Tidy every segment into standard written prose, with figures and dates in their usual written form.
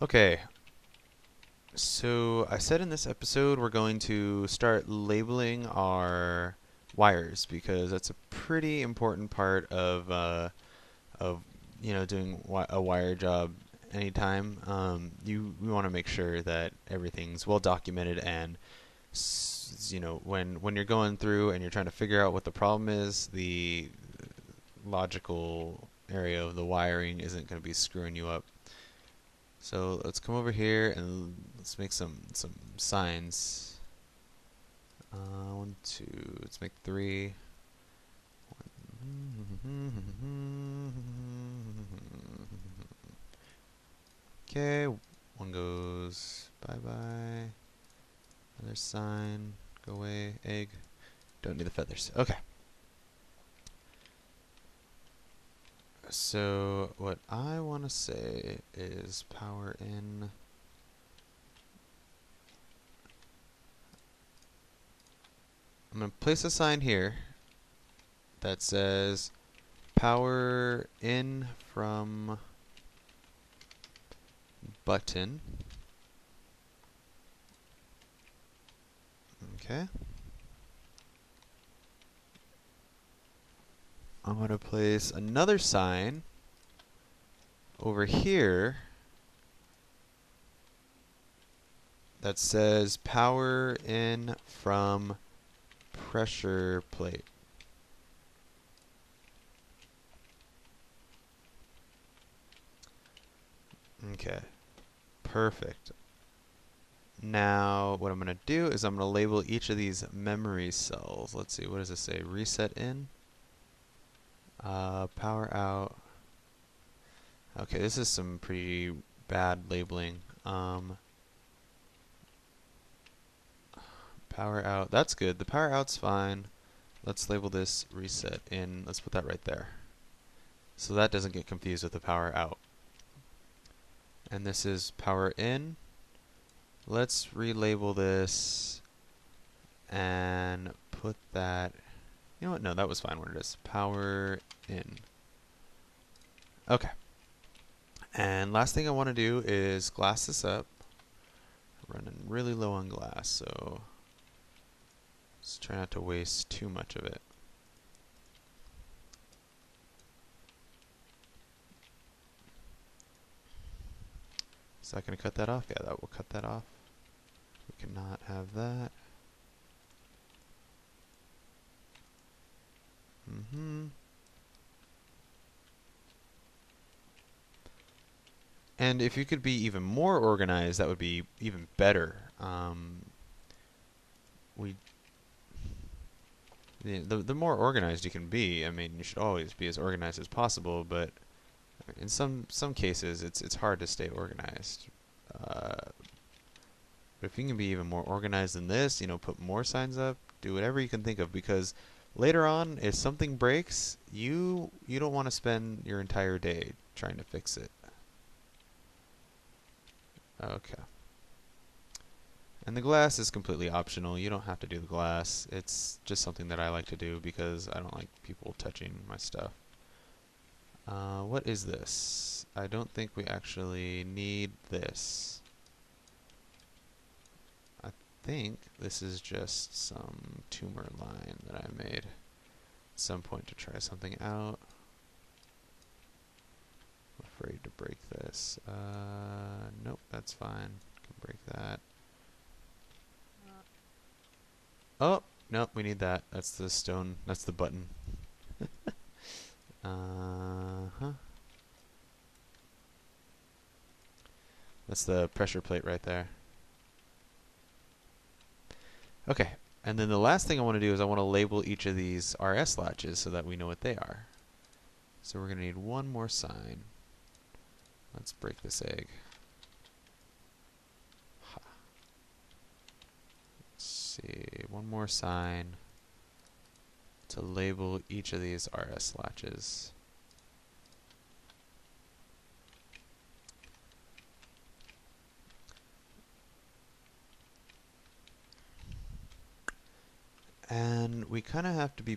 Okay, so I said in this episode we're going to start labeling our wires because that's a pretty important part of doing a wire job anytime. We want to make sure that everything's well documented and when you're going through and you're trying to figure out what the problem is, the logical area of the wiring isn't going to be screwing you up. So let's come over here and let's make some signs. One, two. Let's make three. Okay, one goes bye bye. Another sign. Go away. Egg. Don't need the feathers. Okay. So what I want to say is power in. I'm going to place a sign here that says power in from button. Okay. I'm going to place another sign over here that says power in from pressure plate. Okay, perfect. Now what I'm going to do is I'm going to label each of these memory cells. Let's see, what does this say? Reset in, power out. Okay, this is some pretty bad labeling. Power out, that's good. The power out's fine. Let's label this reset in. Let's put that right there, so that doesn't get confused with the power out. And this is power in. Let's relabel this and put that, you know what, no, that was fine where it is. Power in. Okay. And last thing I want to do is glass this up. Running really low on glass, so let's try not to waste too much of it. Is that going to cut that off? Yeah, that will cut that off. We cannot have that. And if you could be even more organized, that would be even better. We the more organized you can be, I mean, you should always be as organized as possible, but in some cases, it's hard to stay organized. But if you can be even more organized than this, put more signs up, do whatever you can think of, because later on, if something breaks, you don't want to spend your entire day trying to fix it. Okay. And the glass is completely optional. You don't have to do the glass. It's just something that I like to do because I don't like people touching my stuff. What is this? I don't think we actually need this. I think this is just some tumor line that I made at some point to try something out. I'm afraid to break this. Nope, that's fine. Can break that. Oh, nope, we need that. That's the stone. That's the button. That's the pressure plate right there. Okay, and then the last thing I want to do is I want to label each of these RS latches so that we know what they are. So we're going to need one more sign. Let's break this egg. Let's see, one more sign to label each of these RS latches. And we kind of have to be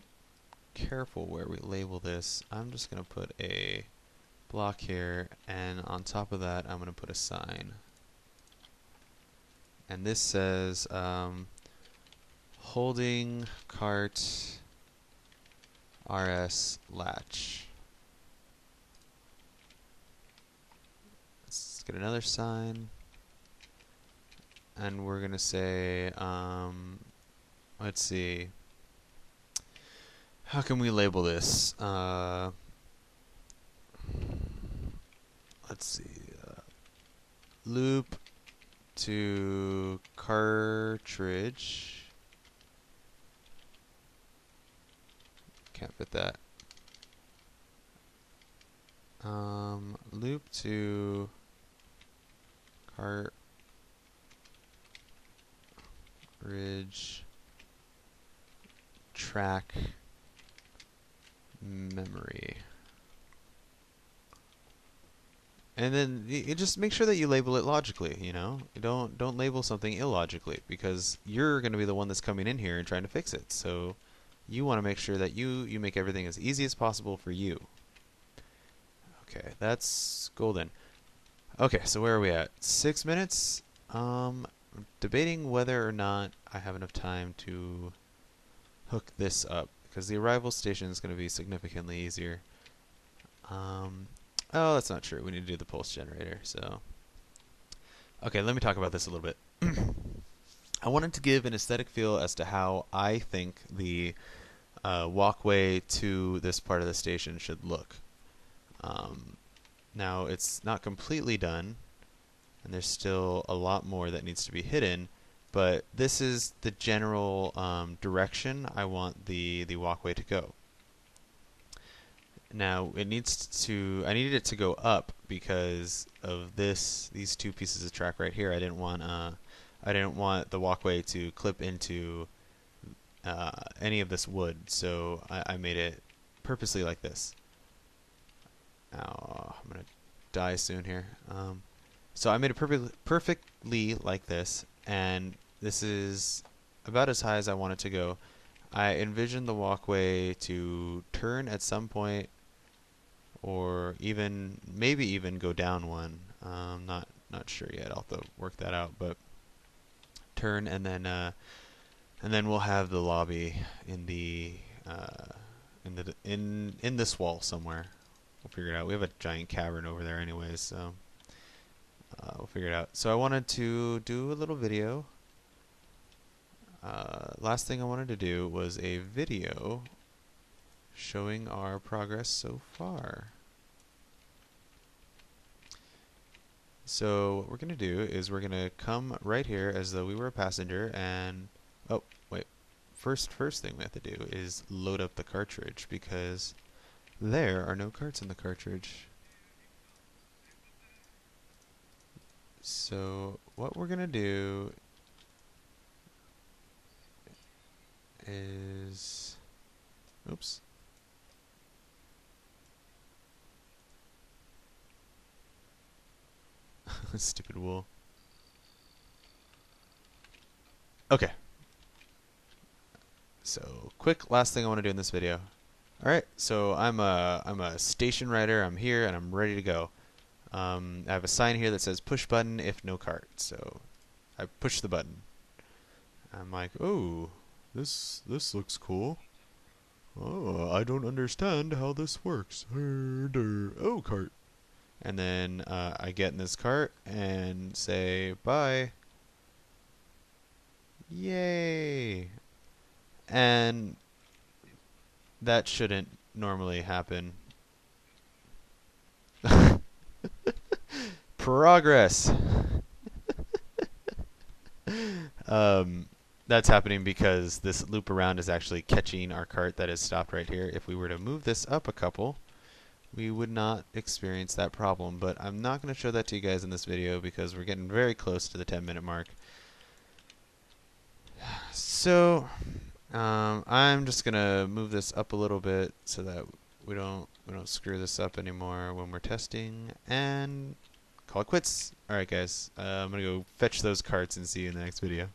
careful where we label this. I'm just going to put a block here and on top of that I'm going to put a sign. And this says holding cart RS latch. Let's get another sign. And we're going to say, let's see, how can we label this? Let's see, loop to cartridge. Can't fit that. Loop to cartridge track memory. And then you just make sure that you label it logically, you know? You don't label something illogically, because you're going to be the one that's coming in here and trying to fix it. So you want to make sure that you make everything as easy as possible for you. Okay, that's golden. Okay, so where are we at? 6 minutes? Debating whether or not I have enough time to hook this up, because the arrival station is going to be significantly easier. Oh, that's not true. We need to do the pulse generator. So, okay, let me talk about this a little bit. I wanted to give an aesthetic feel as to how I think the walkway to this part of the station should look. Now, it's not completely done, and there's still a lot more that needs to be hidden, but this is the general direction I want the walkway to go. Now I needed it to go up because of these two pieces of track right here. I didn't want the walkway to clip into any of this wood, so I made it purposely like this. Now I'm gonna die soon here. So I made it perfectly like this, and this is about as high as I want it to go. I envisioned the walkway to turn at some point, or maybe even go down one. Not sure yet. I'll have to work that out. But turn, and then we'll have the lobby in this wall somewhere. We'll figure it out. We have a giant cavern over there, anyways, so we'll figure it out. So I wanted to do a little video. Last thing I wanted to do was a video showing our progress so far. So what we're going to do is we're going to come right here as though we were a passenger, and oh wait, first thing we have to do is load up the cartridge, because there are no carts in the cartridge. So what we're going to do is, oops. Stupid wool. Okay. So, quick last thing I want to do in this video. Alright, so I'm a station rider. I'm here and I'm ready to go. I have a sign here that says push button if no cart. So I push the button. I'm like, oh, this looks cool. Oh, I don't understand how this works. Oh, cart. And then I get in this cart and say bye. Yay! And that shouldn't normally happen. Progress! That's happening because this loop around is actually catching our cart that is stopped right here. If we were to move this up a couple, we would not experience that problem, but I'm not going to show that to you guys in this video because we're getting very close to the 10-minute mark. So I'm just going to move this up a little bit so that we don't screw this up anymore when we're testing, and call it quits. Alright guys, I'm going to go fetch those carts and see you in the next video.